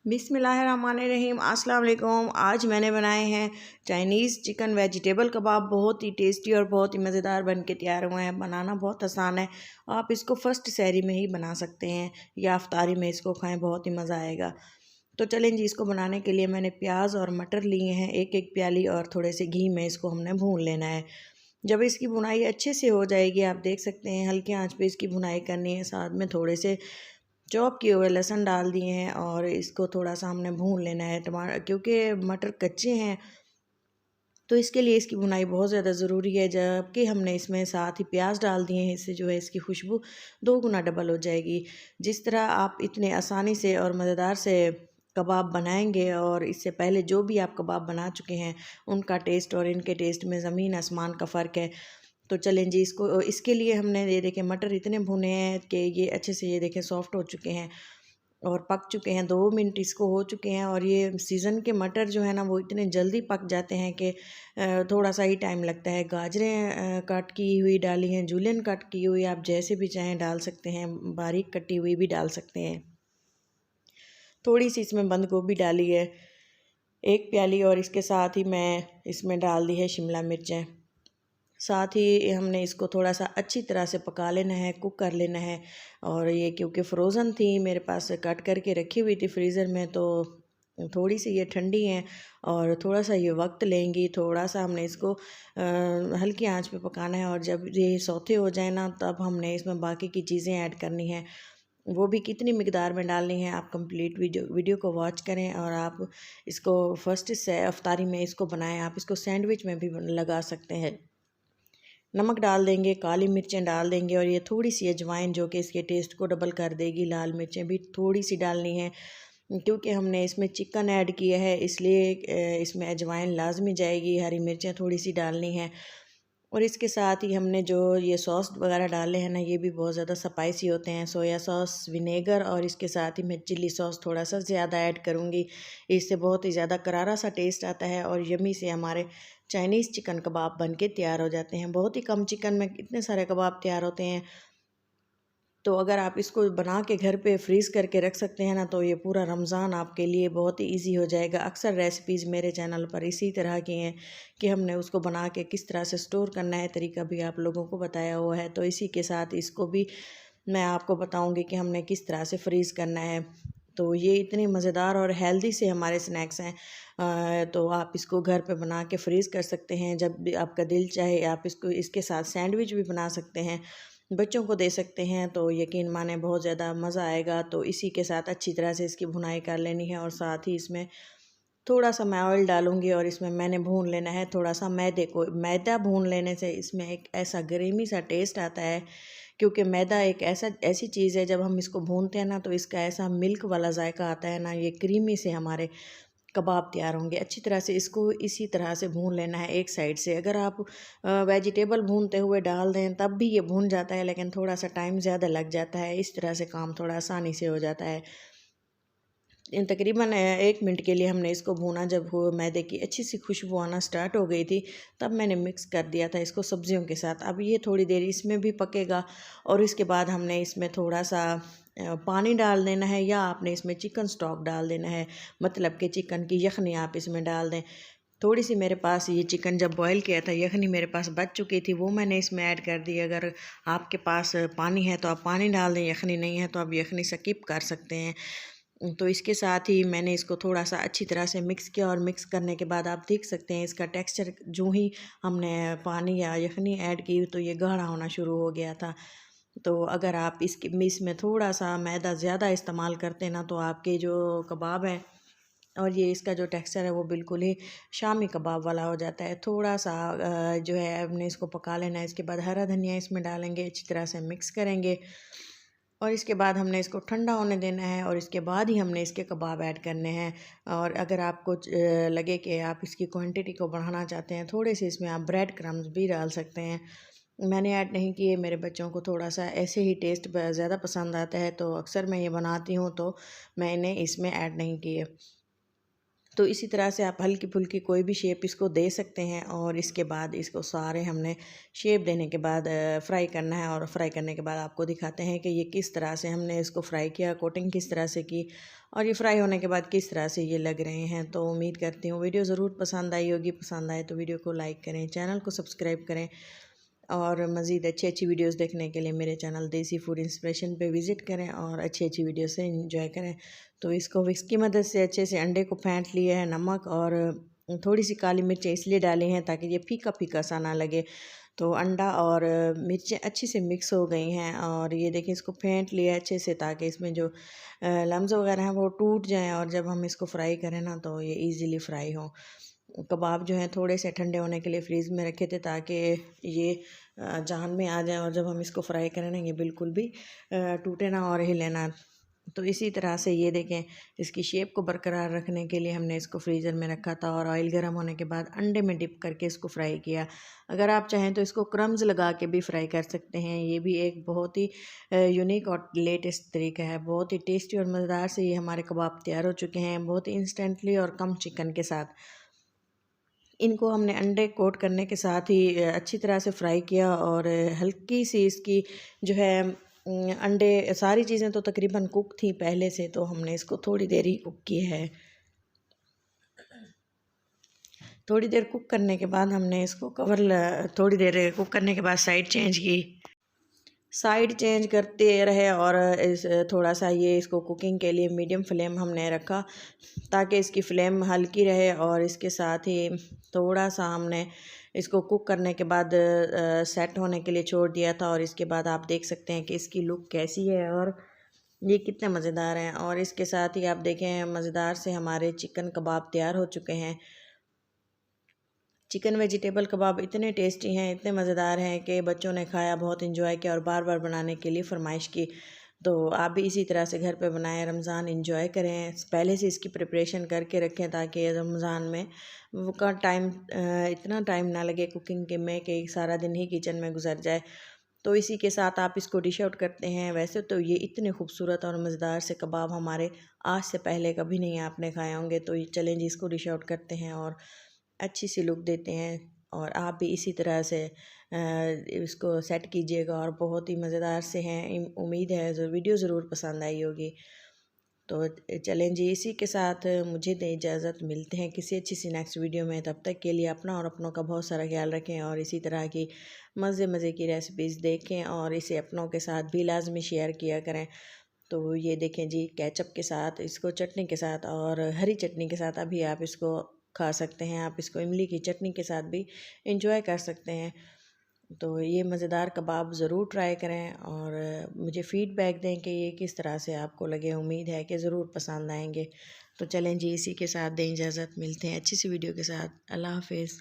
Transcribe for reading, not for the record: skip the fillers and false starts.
बिस्मिल्लाहिर्रहमानिर्रहीम। अस्सलाम वालेकुम। आज मैंने बनाए हैं चाइनीज़ चिकन वेजिटेबल कबाब। बहुत ही टेस्टी और बहुत ही मज़ेदार बन के तैयार हुए हैं। बनाना बहुत आसान है। आप इसको फ़र्स्ट सहरी में ही बना सकते हैं या इफ्तारी में इसको खाएं, बहुत ही मज़ा आएगा। तो चलें जी, इसको बनाने के लिए मैंने प्याज और मटर लिए हैं, एक एक प्याली, और थोड़े से घी में इसको हमने भून लेना है। जब इसकी भुनाई अच्छे से हो जाएगी, आप देख सकते हैं हल्की आंच पे इसकी भुनाई करनी है। साथ में थोड़े से चॉप किए हुए लहसुन डाल दिए हैं और इसको थोड़ा सा हमने भून लेना है। टमाटर, क्योंकि मटर कच्चे हैं तो इसके लिए इसकी भुनाई बहुत ज़्यादा ज़रूरी है। जबकि हमने इसमें साथ ही प्याज डाल दिए हैं, इससे जो है इसकी खुशबू 2 गुना डबल हो जाएगी। जिस तरह आप इतने आसानी से और मज़ेदार से कबाब बनाएंगे, और इससे पहले जो भी आप कबाब बना चुके हैं उनका टेस्ट और इनके टेस्ट में ज़मीन आसमान का फ़र्क है। तो चलें जी, इसको इसके लिए हमने ये देखें मटर इतने भुने हैं कि ये अच्छे से ये देखें सॉफ्ट हो चुके हैं और पक चुके हैं। 2 मिनट इसको हो चुके हैं। और ये सीज़न के मटर जो है ना, वो इतने जल्दी पक जाते हैं कि थोड़ा सा ही टाइम लगता है। गाजरें कट की हुई डाली हैं, जूलियन कट की हुई, आप जैसे भी चाहें डाल सकते हैं, बारीक कटी हुई भी डाल सकते हैं। थोड़ी सी इसमें बंद गोभी डाली है, 1 प्याली, और इसके साथ ही मैं इसमें डाल दी है शिमला मिर्चें। साथ ही हमने इसको थोड़ा सा अच्छी तरह से पका लेना है, कुक कर लेना है। और ये क्योंकि फ़्रोज़न थी, मेरे पास कट करके रखी हुई थी फ्रीज़र में, तो थोड़ी सी ये ठंडी हैं और थोड़ा सा ये वक्त लेंगी। थोड़ा सा हमने इसको हल्की आंच पे पकाना है, और जब ये सौते हो जाए ना, तब हमने इसमें बाकी की चीज़ें ऐड करनी हैं। वो भी कितनी मिकदार में डालनी है, आप कंप्लीट वीडियो को वॉच करें। और आप इसको फर्स्ट से अफ्तारी में इसको बनाएं। आप इसको सैंडविच में भी लगा सकते हैं। नमक डाल देंगे, काली मिर्चें डाल देंगे, और ये थोड़ी सी अजवाइन जो कि इसके टेस्ट को डबल कर देगी। लाल मिर्चें भी थोड़ी सी डालनी है, क्योंकि हमने इसमें चिकन ऐड किया है, इसलिए इसमें अजवाइन लाजमी जाएगी। हरी मिर्चें थोड़ी सी डालनी है। और इसके साथ ही हमने जो ये सॉस वगैरह डाले हैं ना, ये भी बहुत ज़्यादा स्पाइसी होते हैं। सोया सॉस, विनेगर, और इसके साथ ही मैं चिल्ली सॉस थोड़ा सा ज़्यादा ऐड करूँगी। इससे बहुत ही ज़्यादा करारा सा टेस्ट आता है और यमी से हमारे चाइनीज़ चिकन कबाब बन के तैयार हो जाते हैं। बहुत ही कम चिकन में इतने सारे कबाब तैयार होते हैं। तो अगर आप इसको बना के घर पे फ्रीज़ करके रख सकते हैं ना, तो ये पूरा रमज़ान आपके लिए बहुत ही इजी हो जाएगा। अक्सर रेसिपीज़ मेरे चैनल पर इसी तरह की हैं कि हमने उसको बना के किस तरह से स्टोर करना है, तरीका भी आप लोगों को बताया हुआ है। तो इसी के साथ इसको भी मैं आपको बताऊंगी कि हमने किस तरह से फ्रीज़ करना है। तो ये इतनी मज़ेदार और हेल्दी से हमारे स्नैक्स हैं। तो आप इसको घर पे बना के फ्रीज़ कर सकते हैं। जब भी आपका दिल चाहे, आप इसको इसके साथ सैंडविच भी बना सकते हैं, बच्चों को दे सकते हैं। तो यकीन माने बहुत ज़्यादा मज़ा आएगा। तो इसी के साथ अच्छी तरह से इसकी भुनाई कर लेनी है, और साथ ही इसमें थोड़ा सा मैं ऑयल डालूंगी, और इसमें मैंने भून लेना है थोड़ा सा मैदे को। मैदा भून लेने से इसमें एक ऐसा ग्रेमी सा टेस्ट आता है, क्योंकि मैदा एक ऐसी चीज़ है, जब हम इसको भूनते हैं ना, तो इसका ऐसा मिल्क वाला जायका आता है ना, ये क्रीमी से हमारे कबाब तैयार होंगे। अच्छी तरह से इसको इसी तरह से भून लेना है एक साइड से। अगर आप वेजिटेबल भूनते हुए डाल दें तब भी ये भून जाता है, लेकिन थोड़ा सा टाइम ज़्यादा लग जाता है। इस तरह से काम थोड़ा आसानी से हो जाता है। तकरीबन 1 मिनट के लिए हमने इसको भूना। जब वो मैदे की अच्छी सी खुशबू आना स्टार्ट हो गई थी, तब मैंने मिक्स कर दिया था इसको सब्जियों के साथ। अब ये थोड़ी देर इसमें भी पकेगा, और इसके बाद हमने इसमें थोड़ा सा पानी डाल देना है, या आपने इसमें चिकन स्टॉक डाल देना है, मतलब कि चिकन की यखनी आप इसमें डाल दें। थोड़ी सी मेरे पास ये चिकन जब बॉईल किया था, यखनी मेरे पास बच चुकी थी, वो मैंने इसमें ऐड कर दी। अगर आपके पास पानी है तो आप पानी डाल दें, यखनी नहीं है तो आप यखनी स्किप कर सकते हैं। तो इसके साथ ही मैंने इसको थोड़ा सा अच्छी तरह से मिक्स किया, और मिक्स करने के बाद आप देख सकते हैं इसका टेक्सचर, जो ही हमने पानी या यखनी ऐड की तो ये गाढ़ा होना शुरू हो गया था। तो अगर आप इसमें थोड़ा सा मैदा ज़्यादा इस्तेमाल करते हैं ना, तो आपके जो कबाब हैं और ये इसका जो टेक्सचर है वो बिल्कुल ही शामी कबाब वाला हो जाता है। थोड़ा सा जो है हमने इसको पका लेना है। इसके बाद हरा धनिया इसमें डालेंगे, अच्छी तरह से मिक्स करेंगे, और इसके बाद हमने इसको ठंडा होने देना है, और इसके बाद ही हमने इसके कबाब ऐड करने हैं। और अगर आपको लगे कि आप इसकी क्वांटिटी को बढ़ाना चाहते हैं, थोड़े से इसमें आप ब्रेड क्रम्स भी डाल सकते हैं। मैंने ऐड नहीं किए, मेरे बच्चों को थोड़ा सा ऐसे ही टेस्ट ज़्यादा पसंद आता है, तो अक्सर मैं ये बनाती हूँ, तो मैंने इसमें ऐड नहीं किए। तो इसी तरह से आप हल्की फुल्की कोई भी शेप इसको दे सकते हैं। और इसके बाद इसको सारे हमने शेप देने के बाद फ्राई करना है। और फ्राई करने के बाद आपको दिखाते हैं कि ये किस तरह से हमने इसको फ्राई किया, कोटिंग किस तरह से की और ये फ्राई होने के बाद किस तरह से ये लग रहे हैं। तो उम्मीद करती हूँ वीडियो ज़रूर पसंद आई होगी। पसंद आए तो वीडियो को लाइक करें, चैनल को सब्सक्राइब करें और मज़ीद अच्छी अच्छी वीडियोस देखने के लिए मेरे चैनल देसी फूड इंस्पिरेशन पे विज़िट करें और अच्छी अच्छी वीडियो से एंजॉय करें। तो इसको विस्क की मदद से अच्छे से अंडे को फेंट लिया है, नमक और थोड़ी सी काली मिर्चें इसलिए डाली हैं ताकि ये फीका फीका सा ना लगे। तो अंडा और मिर्चें अच्छी से मिक्स हो गई हैं और ये देखिए इसको फेंट लिया अच्छे से ताकि इसमें जो लम्स वगैरह हैं वो टूट जाएँ और जब हम इसको फ्राई करें ना तो ये ईज़िली फ्राई हों। कबाब जो हैं थोड़े से ठंडे होने के लिए फ्रीज़ में रखे थे ताकि ये जान में आ जाए और जब हम इसको फ्राई करें ना ये बिल्कुल भी टूटे ना और हिले ना। तो इसी तरह से ये देखें इसकी शेप को बरकरार रखने के लिए हमने इसको फ्रीज़र में रखा था और ऑयल गर्म होने के बाद अंडे में डिप करके इसको फ्राई किया। अगर आप चाहें तो इसको क्रम्स लगा के भी फ्राई कर सकते हैं। ये भी एक बहुत ही यूनिक और लेटेस्ट तरीका है। बहुत ही टेस्टी और मज़ेदार से ये हमारे कबाब तैयार हो चुके हैं, बहुत ही इंस्टेंटली और कम चिकन के साथ। इनको हमने अंडे कोट करने के साथ ही अच्छी तरह से फ्राई किया और हल्की सी इसकी जो है अंडे सारी चीज़ें तो तकरीबन कुक थी पहले से, तो हमने इसको थोड़ी देर ही कुक की है। थोड़ी देर कुक करने के बाद हमने इसको थोड़ी देर कुक करने के बाद साइड चेंज की। साइड चेंज करते रहे और थोड़ा सा ये इसको कुकिंग के लिए मीडियम फ्लेम हमने रखा ताकि इसकी फ्लेम हल्की रहे। और इसके साथ ही थोड़ा सा हमने इसको कुक करने के बाद सेट होने के लिए छोड़ दिया था। और इसके बाद आप देख सकते हैं कि इसकी लुक कैसी है और ये कितने मज़ेदार हैं। और इसके साथ ही आप देखें मज़ेदार से हमारे चिकन कबाब तैयार हो चुके हैं। चिकन वेजिटेबल कबाब इतने टेस्टी हैं, इतने मज़ेदार हैं कि बच्चों ने खाया, बहुत इंजॉय किया और बार बार बनाने के लिए फरमाइश की। तो आप भी इसी तरह से घर पे बनाएं, रमज़ान इंजॉय करें। पहले से इसकी प्रिपरेशन करके रखें ताकि रमज़ान में वो का टाइम इतना टाइम ना लगे कुकिंग के में कि सारा दिन ही किचन में गुजर जाए। तो इसी के साथ आप इसको डिश आउट करते हैं। वैसे तो ये इतने खूबसूरत और मज़ेदार से कबाब हमारे आज से पहले कभी नहीं आपने खाए होंगे। तो ये चलें जी, इसको डिश आउट करते हैं और अच्छी सी लुक देते हैं। और आप भी इसी तरह से इसको सेट कीजिएगा और बहुत ही मज़ेदार से हैं। उम्मीद है जो वीडियो ज़रूर पसंद आई होगी। तो चलें जी, इसी के साथ मुझे दें इजाज़त। मिलते हैं किसी अच्छी सी नेक्स्ट वीडियो में। तब तक के लिए अपना और अपनों का बहुत सारा ख्याल रखें और इसी तरह की मज़े की रेसिपीज़ देखें और इसे अपनों के साथ भी लाजमी शेयर किया करें। तो ये देखें जी, केचप के साथ, इसको चटनी के साथ और हरी चटनी के साथ अभी आप इसको खा सकते हैं। आप इसको इमली की चटनी के साथ भी इंजॉय कर सकते हैं। तो ये मज़ेदार कबाब ज़रूर ट्राई करें और मुझे फ़ीडबैक दें कि ये किस तरह से आपको लगे। उम्मीद है कि ज़रूर पसंद आएंगे। तो चलें जी, इसी के साथ दें इजाज़त। मिलते हैं अच्छी सी वीडियो के साथ। अल्लाह हाफ़िज़।